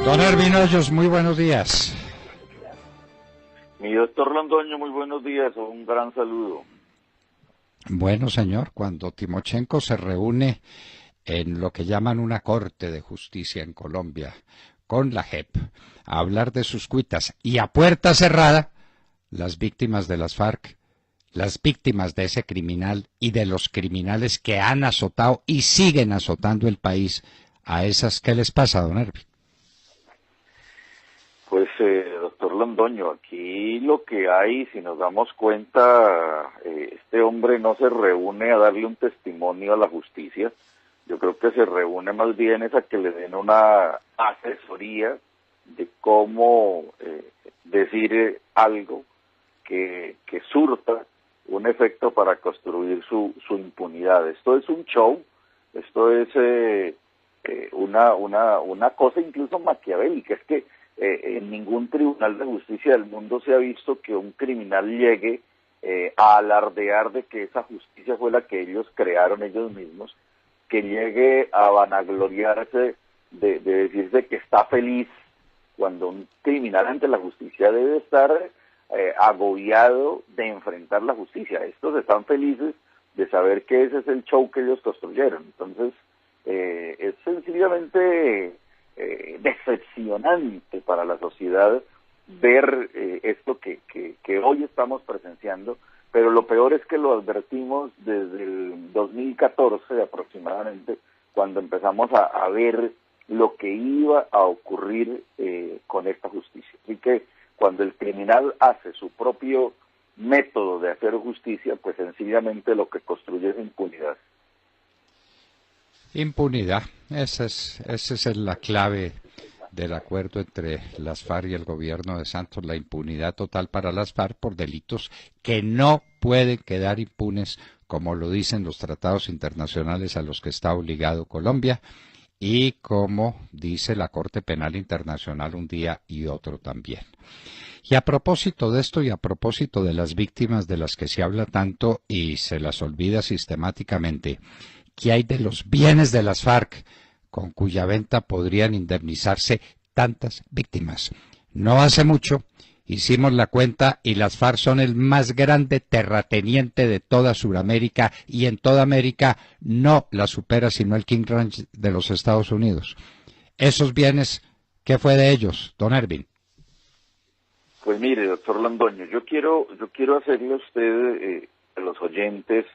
Don Ervin Hoyos, muy buenos días. Mi doctor Londoño, muy buenos días, un gran saludo. Bueno, señor, cuando Timochenko se reúne en lo que llaman una corte de justicia en Colombia, con la JEP, a hablar de sus cuitas y a puerta cerrada, las víctimas de las FARC, las víctimas de ese criminal y de los criminales que han azotado y siguen azotando el país, a esas, ¿qué les pasa, don Ervin? Pues, doctor Londoño, aquí lo que hay, si nos damos cuenta, este hombre no se reúne a darle un testimonio a la justicia. Yo creo que se reúne más bien es a que le den una asesoría de cómo decir algo que surta un efecto para construir su impunidad. Esto es un show, esto es una cosa incluso maquiavélica. Es que en ningún tribunal de justicia del mundo se ha visto que un criminal llegue a alardear de que esa justicia fue la que ellos crearon ellos mismos, que llegue a vanagloriarse de decirse que está feliz, cuando un criminal ante la justicia debe estar agobiado de enfrentar la justicia. Estos están felices de saber que ese es el show que ellos construyeron. Entonces, es sencillamente decepcionante para la sociedad ver esto que hoy estamos presenciando, pero lo peor es que lo advertimos desde el 2014 aproximadamente, cuando empezamos a ver lo que iba a ocurrir con esta justicia. Así que cuando el criminal hace su propio método de hacer justicia, pues sencillamente lo que construye es impunidad. Impunidad, esa es la clave del acuerdo entre las FARC y el gobierno de Santos, la impunidad total para las FARC por delitos que no pueden quedar impunes, como lo dicen los tratados internacionales a los que está obligado Colombia y como dice la Corte Penal Internacional un día y otro también. Y a propósito de esto y a propósito de las víctimas de las que se habla tanto y se las olvida sistemáticamente, ¿qué hay de los bienes de las FARC con cuya venta podrían indemnizarse tantas víctimas? No hace mucho hicimos la cuenta y las FARC son el más grande terrateniente de toda Sudamérica y en toda América no la supera sino el King Ranch de los Estados Unidos. Esos bienes, ¿qué fue de ellos, don Ervin? Pues mire, doctor Londoño, yo quiero hacerle a usted, a los oyentes,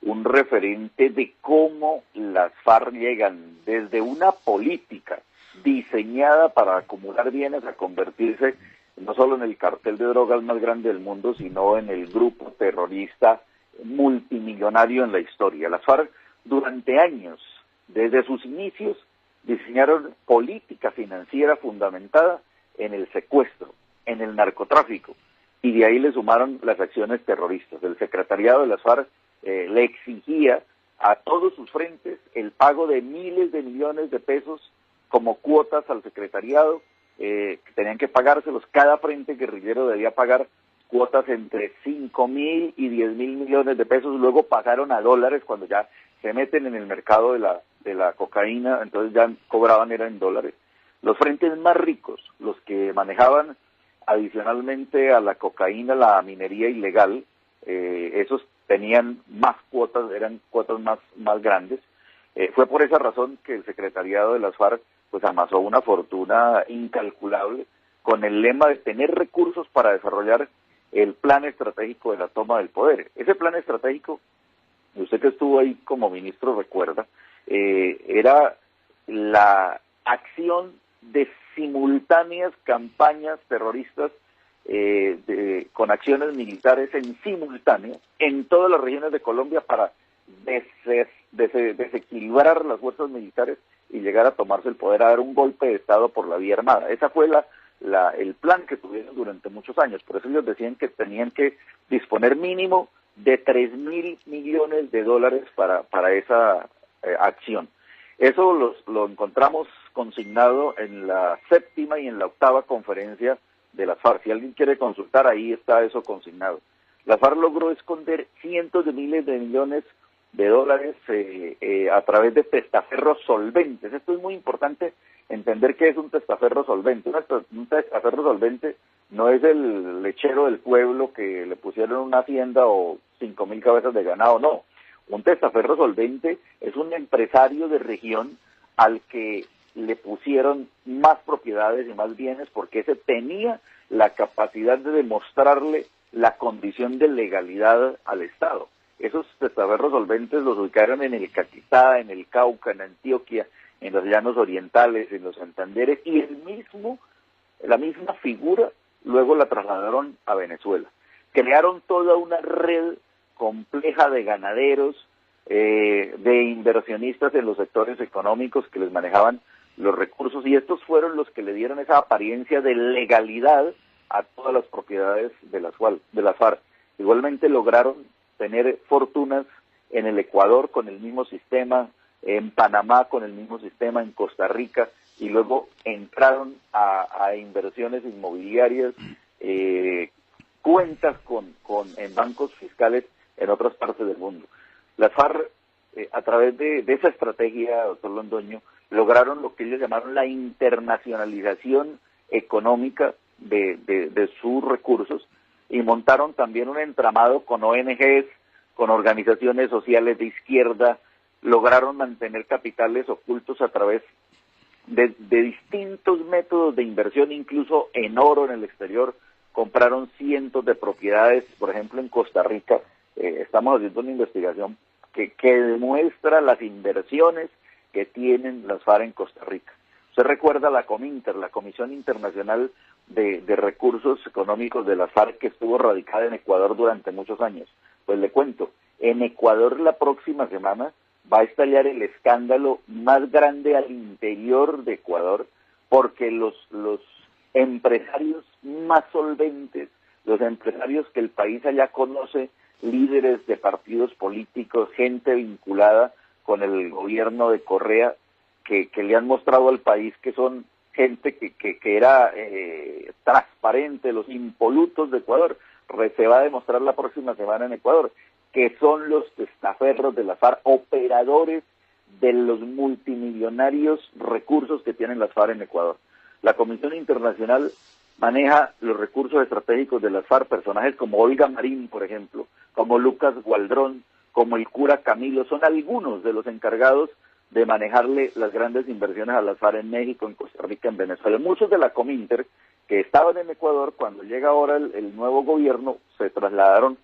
un referente de cómo las FARC llegan desde una política diseñada para acumular bienes a convertirse no solo en el cartel de drogas más grande del mundo, sino en el grupo terrorista multimillonario en la historia. Las FARC durante años, desde sus inicios, diseñaron política financiera fundamentada en el secuestro, en el narcotráfico, y de ahí le sumaron las acciones terroristas. El secretariado de las FARC le exigía a todos sus frentes el pago de miles de millones de pesos como cuotas al secretariado, que tenían que pagárselos. Cada frente guerrillero debía pagar cuotas entre 5.000 y 10.000 millones de pesos. Luego pasaron a dólares cuando ya se meten en el mercado de la cocaína, entonces ya cobraban era en dólares. Los frentes más ricos, los que manejaban adicionalmente a la cocaína la minería ilegal, esos tenían más cuotas, eran cuotas más grandes. Fue por esa razón que el secretariado de las FARC pues amasó una fortuna incalculable con el lema de tener recursos para desarrollar el plan estratégico de la toma del poder. Ese plan estratégico, usted que estuvo ahí como ministro recuerda, era la acción de simultáneas campañas terroristas con acciones militares en simultáneo en todas las regiones de Colombia para desequilibrar las fuerzas militares y llegar a tomarse el poder, a dar un golpe de Estado por la vía armada. Esa fue el plan que tuvieron durante muchos años. Por eso ellos decían que tenían que disponer mínimo de 3.000 millones de dólares para esa acción. Eso lo encontramos consignado en la 7ª y en la 8ª conferencia de las FARC. Si alguien quiere consultar, ahí está eso consignado. La FARC logró esconder cientos de miles de millones de dólares a través de testaferros solventes. Esto es muy importante entender qué es un testaferro solvente. Un testaferro solvente no es el lechero del pueblo que le pusieron una hacienda o 5.000 cabezas de ganado, no. Un testaferro solvente es un empresario de región al que le pusieron más propiedades y más bienes porque ese tenía la capacidad de demostrarle la condición de legalidad al Estado. Esos testaferros solventes los ubicaron en el Caquetá, en el Cauca, en Antioquia, en los llanos orientales, en los Santanderes, y la misma figura luego la trasladaron a Venezuela. Crearon toda una red compleja de ganaderos, de inversionistas en los sectores económicos que les manejaban los recursos, y estos fueron los que le dieron esa apariencia de legalidad a todas las propiedades de las FARC. Igualmente lograron tener fortunas en el Ecuador con el mismo sistema, en Panamá con el mismo sistema, en Costa Rica, y luego entraron a inversiones inmobiliarias, cuentas en bancos fiscales en otras partes del mundo. Las FARC, a través de esa estrategia, doctor Londoño, lograron lo que ellos llamaron la internacionalización económica de sus recursos, y montaron también un entramado con ONGs, con organizaciones sociales de izquierda. Lograron mantener capitales ocultos a través de distintos métodos de inversión, incluso en oro en el exterior. Compraron cientos de propiedades, por ejemplo en Costa Rica. Estamos haciendo una investigación que demuestra las inversiones que tienen las FARC en Costa Rica. Usted recuerda la Cominter, la Comisión Internacional de Recursos Económicos de las FARC, que estuvo radicada en Ecuador durante muchos años. Pues le cuento, en Ecuador la próxima semana va a estallar el escándalo más grande al interior de Ecuador, porque los empresarios más solventes, los empresarios que el país allá conoce, líderes de partidos políticos, gente vinculada con el gobierno de Correa, que le han mostrado al país que son gente que era transparente, los impolutos de Ecuador. Se va a demostrar la próxima semana en Ecuador que son los testaferros de las FARC, operadores de los multimillonarios recursos que tienen las FARC en Ecuador. La Comisión Internacional maneja los recursos estratégicos de las FARC, personajes como Olga Marín, por ejemplo, como Lucas Gualdrón, como el cura Camilo, son algunos de los encargados de manejarle las grandes inversiones a las FARC en México, en Costa Rica, en Venezuela. Muchos de la Cominter que estaban en Ecuador, cuando llega ahora el nuevo gobierno, se trasladaron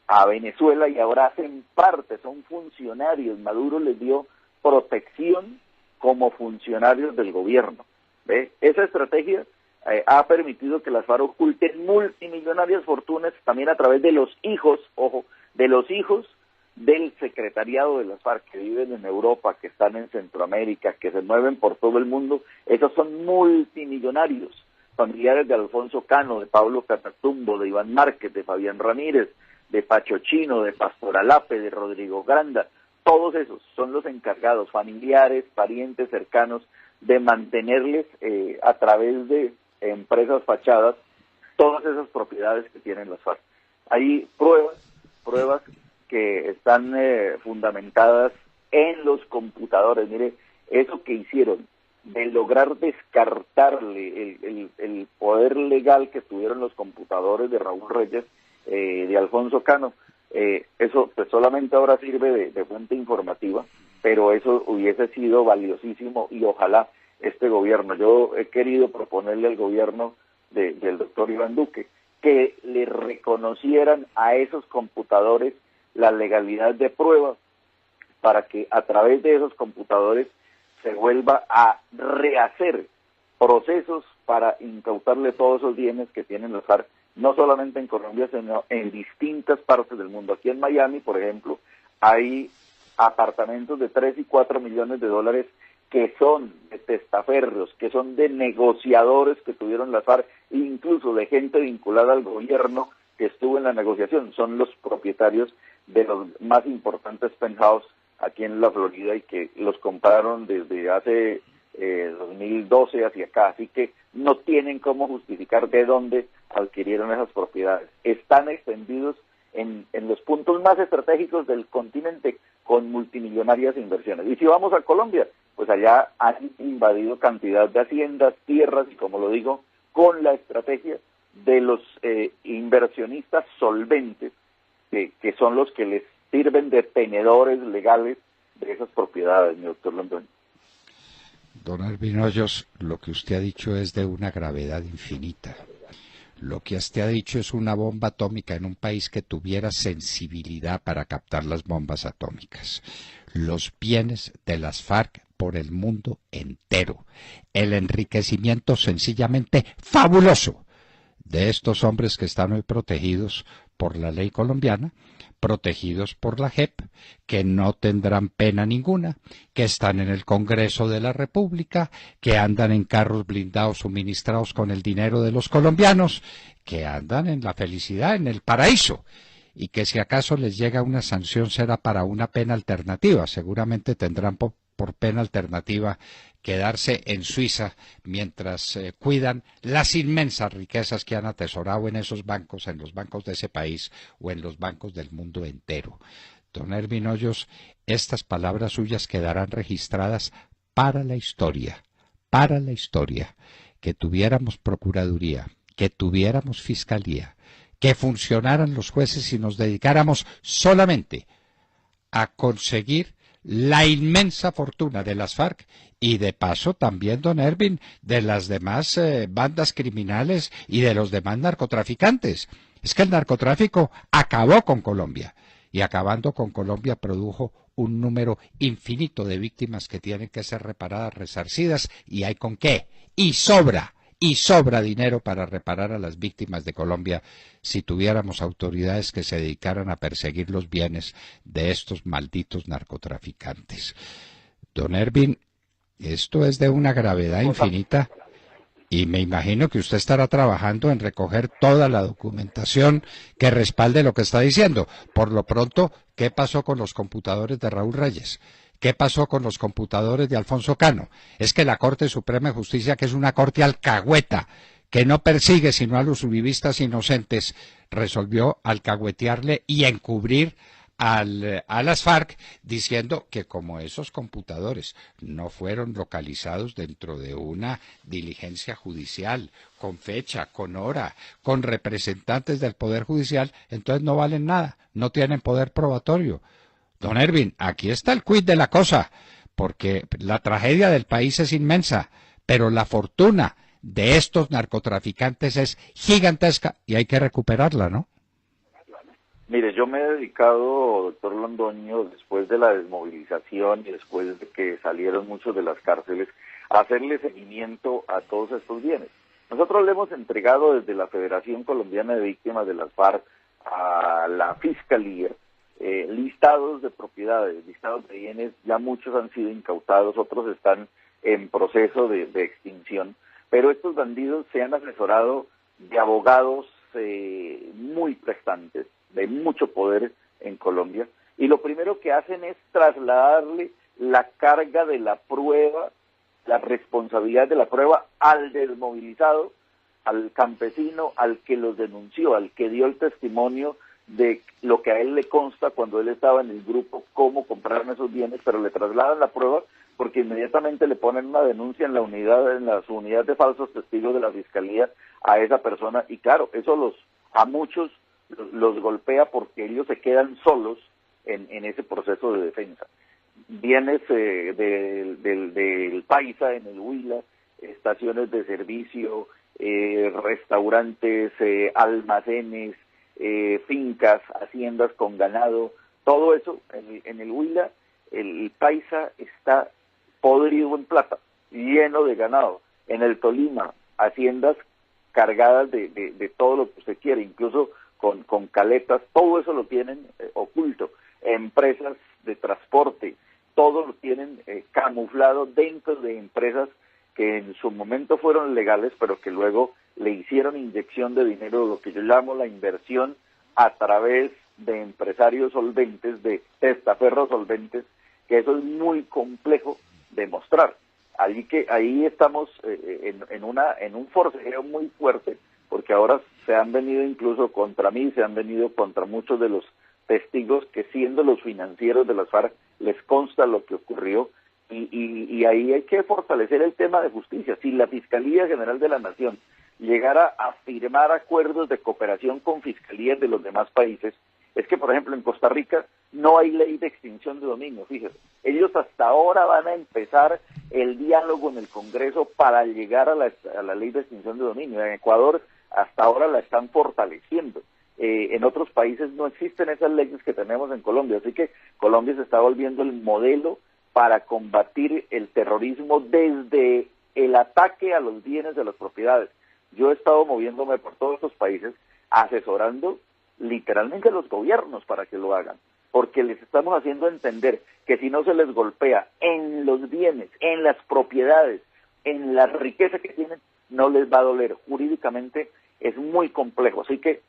a Venezuela y ahora hacen parte, son funcionarios. Maduro les dio protección como funcionarios del gobierno. ¿Ve? Esa estrategia ha permitido que las FARC oculten multimillonarias fortunas también a través de los hijos, ojo, de los hijos del secretariado de las FARC, que viven en Europa, que están en Centroamérica, que se mueven por todo el mundo. Esos son multimillonarios, familiares de Alfonso Cano, de Pablo Catatumbo, de Iván Márquez, de Fabián Ramírez, de Pacho Chino, de Pastor Alape, de Rodrigo Granda. Todos esos son los encargados, familiares, parientes cercanos, de mantenerles a través de empresas fachadas todas esas propiedades que tienen las FARC. Hay pruebas que están fundamentadas en los computadores. Mire, eso que hicieron de lograr descartarle el poder legal que tuvieron los computadores de Raúl Reyes, de Alfonso Cano, eso pues solamente ahora sirve de fuente informativa, pero eso hubiese sido valiosísimo, y ojalá este gobierno, yo he querido proponerle al gobierno del doctor Iván Duque que le reconocieran a esos computadores la legalidad de prueba, para que a través de esos computadores se vuelva a rehacer procesos para incautarle todos esos bienes que tienen las FARC, no solamente en Colombia, sino en distintas partes del mundo. Aquí en Miami, por ejemplo, hay apartamentos de 3 y 4 millones de dólares que son de testaferros, que son de negociadores que tuvieron las FARC, incluso de gente vinculada al gobierno que estuvo en la negociación. Son los propietarios de los más importantes penthouse aquí en la Florida, y que los compraron desde hace 2012 hacia acá, así que no tienen cómo justificar de dónde adquirieron esas propiedades. Están extendidos en los puntos más estratégicos del continente con multimillonarias inversiones. Y si vamos a Colombia, pues pues allá han invadido cantidad de haciendas, tierras y, como lo digo, con la estrategia de los inversionistas solventes, que son los que les sirven de tenedores legales de esas propiedades, mi doctor Londoño. Don Ervin Hoyos, lo que usted ha dicho es de una gravedad infinita. Lo que usted ha dicho es una bomba atómica en un país que tuviera sensibilidad para captar las bombas atómicas. Los bienes de las FARC por el mundo entero. El enriquecimiento sencillamente fabuloso de estos hombres que están hoy protegidos por la ley colombiana, protegidos por la JEP, que no tendrán pena ninguna, que están en el Congreso de la República, que andan en carros blindados suministrados con el dinero de los colombianos, que andan en la felicidad, en el paraíso, y que si acaso les llega una sanción será para una pena alternativa. Seguramente tendrán por pena alternativa quedarse en Suiza mientras cuidan las inmensas riquezas que han atesorado en esos bancos, en los bancos de ese país o en los bancos del mundo entero. Don Ervin Hoyos, estas palabras suyas quedarán registradas para la historia, que tuviéramos procuraduría, que tuviéramos fiscalía, que funcionaran los jueces y nos dedicáramos solamente a conseguir la inmensa fortuna de las FARC y de paso también, don Ervin, de las demás bandas criminales y de los demás narcotraficantes. Es que el narcotráfico acabó con Colombia y acabando con Colombia produjo un número infinito de víctimas que tienen que ser reparadas, resarcidas, y hay con qué, y sobra dinero para reparar a las víctimas de Colombia si tuviéramos autoridades que se dedicaran a perseguir los bienes de estos malditos narcotraficantes. Don Ervin, esto es de una gravedad infinita y me imagino que usted estará trabajando en recoger toda la documentación que respalde lo que está diciendo. Por lo pronto, ¿qué pasó con los computadores de Raúl Reyes? ¿Qué pasó con los computadores de Alfonso Cano? Es que la Corte Suprema de Justicia, que es una corte alcahueta, que no persigue sino a los uribistas inocentes, resolvió alcahuetearle y encubrir a las FARC, diciendo que como esos computadores no fueron localizados dentro de una diligencia judicial, con fecha, con hora, con representantes del Poder Judicial, entonces no valen nada, no tienen poder probatorio. Don Ervin, aquí está el quid de la cosa, porque la tragedia del país es inmensa, pero la fortuna de estos narcotraficantes es gigantesca y hay que recuperarla, ¿no? Mire, yo me he dedicado, doctor Londoño, después de la desmovilización y después de que salieron muchos de las cárceles, a hacerle seguimiento a todos estos bienes. Nosotros le hemos entregado desde la Federación Colombiana de Víctimas de las FARC a la Fiscalía listados de propiedades, listados de bienes, ya muchos han sido incautados, otros están en proceso de extinción, pero estos bandidos se han asesorado de abogados muy prestantes, de mucho poder en Colombia, y lo primero que hacen es trasladarle la carga de la prueba, la responsabilidad de la prueba al desmovilizado, al campesino, al que los denunció, al que dio el testimonio de lo que a él le consta cuando él estaba en el grupo, cómo compraron esos bienes, pero le trasladan la prueba porque inmediatamente le ponen una denuncia en su unidad de falsos testigos de la Fiscalía a esa persona, y claro, eso a muchos los golpea porque ellos se quedan solos en ese proceso de defensa. Bienes del Paisa en el Huila, estaciones de servicio, restaurantes, almacenes, fincas, haciendas con ganado, todo eso en el Huila, el Paisa está podrido en plata, lleno de ganado. En el Tolima, haciendas cargadas de todo lo que usted quiere, incluso con caletas, todo eso lo tienen oculto. Empresas de transporte, todo lo tienen camuflado dentro de empresas que en su momento fueron legales, pero que luego le hicieron inyección de dinero, lo que yo llamo la inversión a través de empresarios solventes, de testaferros solventes, que eso es muy complejo de mostrar. Ahí estamos en un forcejeo muy fuerte, porque ahora se han venido incluso contra mí, se han venido contra muchos de los testigos que, siendo los financieros de las FARC, les consta lo que ocurrió, Y ahí hay que fortalecer el tema de justicia. Si la Fiscalía General de la Nación llegara a firmar acuerdos de cooperación con fiscalías de los demás países, es que, por ejemplo, en Costa Rica no hay ley de extinción de dominio, fíjese. Ellos hasta ahora van a empezar el diálogo en el Congreso para llegar a la ley de extinción de dominio. En Ecuador hasta ahora la están fortaleciendo. En otros países no existen esas leyes que tenemos en Colombia, así que Colombia se está volviendo el modelo para combatir el terrorismo desde el ataque a los bienes de las propiedades. Yo he estado moviéndome por todos estos países asesorando literalmente a los gobiernos para que lo hagan, porque les estamos haciendo entender que si no se les golpea en los bienes, en las propiedades, en la riqueza que tienen, no les va a doler. Jurídicamente es muy complejo, así que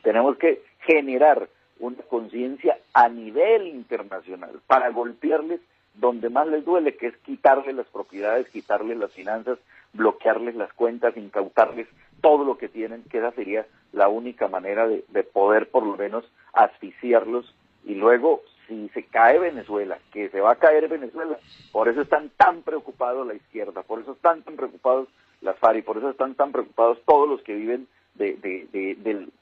tenemos que generar una conciencia a nivel internacional para golpearles donde más les duele, que es quitarles las propiedades, quitarles las finanzas, bloquearles las cuentas, incautarles todo lo que tienen, que esa sería la única manera de poder por lo menos asfixiarlos. Y luego, si se cae Venezuela, que se va a caer Venezuela, por eso están tan preocupados la izquierda, por eso están tan preocupados las FARC y por eso están tan preocupados todos los que viven del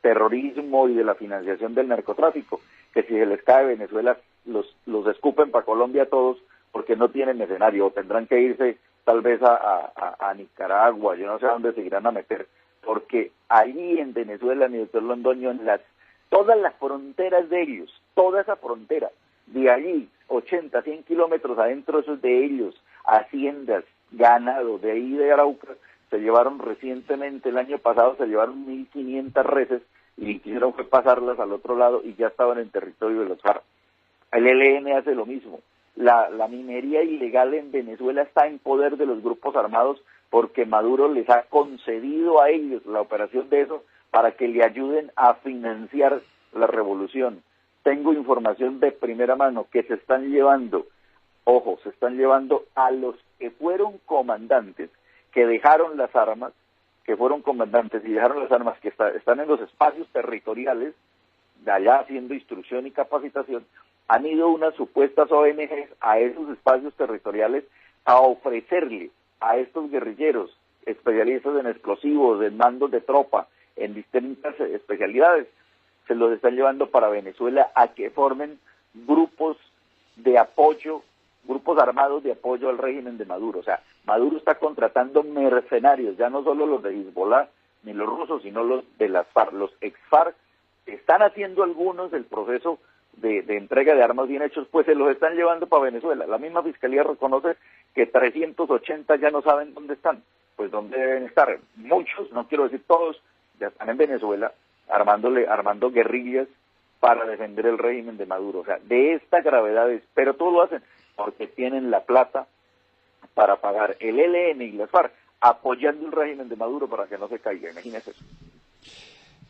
terrorismo y de la financiación del narcotráfico, que si se les cae Venezuela los escupen para Colombia todos porque no tienen escenario, o tendrán que irse tal vez a Nicaragua, yo no sé a dónde se irán a meter, porque ahí en Venezuela, mi doctor Londoño, todas las fronteras de ellos, toda esa frontera, de allí 80, 100 kilómetros adentro, eso es de ellos, haciendas, ganado, de ahí de Arauca, se llevaron recientemente, el año pasado se llevaron 1.500 reses y quisieron fue pasarlas al otro lado y ya estaban en territorio de los FARC. El ELN hace lo mismo. La minería ilegal en Venezuela está en poder de los grupos armados porque Maduro les ha concedido a ellos la operación de eso para que le ayuden a financiar la revolución. Tengo información de primera mano que se están llevando, ojo, se están llevando a los que fueron comandantes, que dejaron las armas, que fueron comandantes y dejaron las armas, que están en los espacios territoriales, de allá haciendo instrucción y capacitación. Han ido unas supuestas ONGs a esos espacios territoriales a ofrecerle a estos guerrilleros, especialistas en explosivos, en mandos de tropa, en distintas especialidades, se los están llevando para Venezuela a que formen grupos de apoyo, grupos armados de apoyo al régimen de Maduro. O sea, Maduro está contratando mercenarios, ya no solo los de Hezbollah ni los rusos, sino los de las FARC, los ex-FARC. Están haciendo algunos el proceso de entrega de armas bien hechos, pues se los están llevando para Venezuela. La misma Fiscalía reconoce que 380 ya no saben dónde están, pues dónde deben estar. Muchos, no quiero decir todos, ya están en Venezuela armando guerrillas para defender el régimen de Maduro. O sea, de esta gravedad es, pero todo lo hacen porque tienen la plata para pagar el ELN y las FARC apoyando el régimen de Maduro para que no se caiga. Imagínese eso.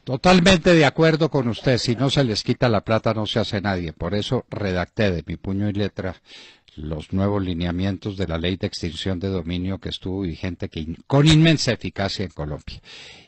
Totalmente de acuerdo con usted. Si no se les quita la plata, no se hace nadie. Por eso redacté de mi puño y letra los nuevos lineamientos de la ley de extinción de dominio que estuvo vigente con inmensa eficacia en Colombia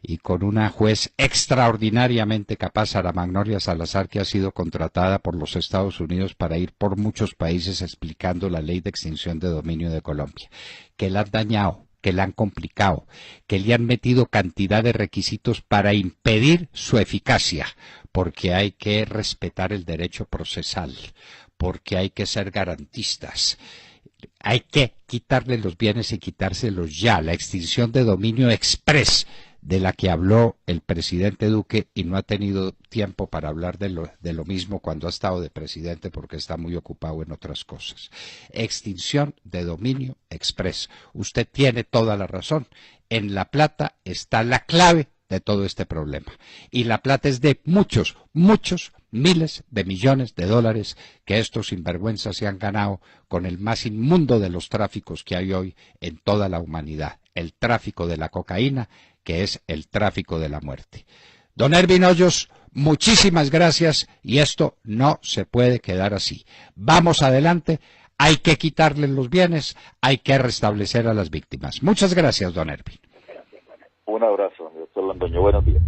y con una juez extraordinariamente capaz, Sara Magnolia Salazar, que ha sido contratada por los Estados Unidos para ir por muchos países explicando la ley de extinción de dominio de Colombia, que la han dañado, que la han complicado, que le han metido cantidad de requisitos para impedir su eficacia, porque hay que respetar el derecho procesal, porque hay que ser garantistas, hay que quitarle los bienes y quitárselos ya, la extinción de dominio express de la que habló el presidente Duque y no ha tenido tiempo para hablar de lo mismo cuando ha estado de presidente porque está muy ocupado en otras cosas. Extinción de dominio express. Usted tiene toda la razón. En la plata está la clave de todo este problema. Y la plata es de muchos miles de millones de dólares que estos sinvergüenzas se han ganado con el más inmundo de los tráficos que hay hoy en toda la humanidad, el tráfico de la cocaína, que es el tráfico de la muerte. Don Ervin Hoyos, muchísimas gracias y esto no se puede quedar así. Vamos adelante, hay que quitarle los bienes, hay que restablecer a las víctimas. Muchas gracias, don Ervin. Un abrazo, doctor Londoño. Buenos días.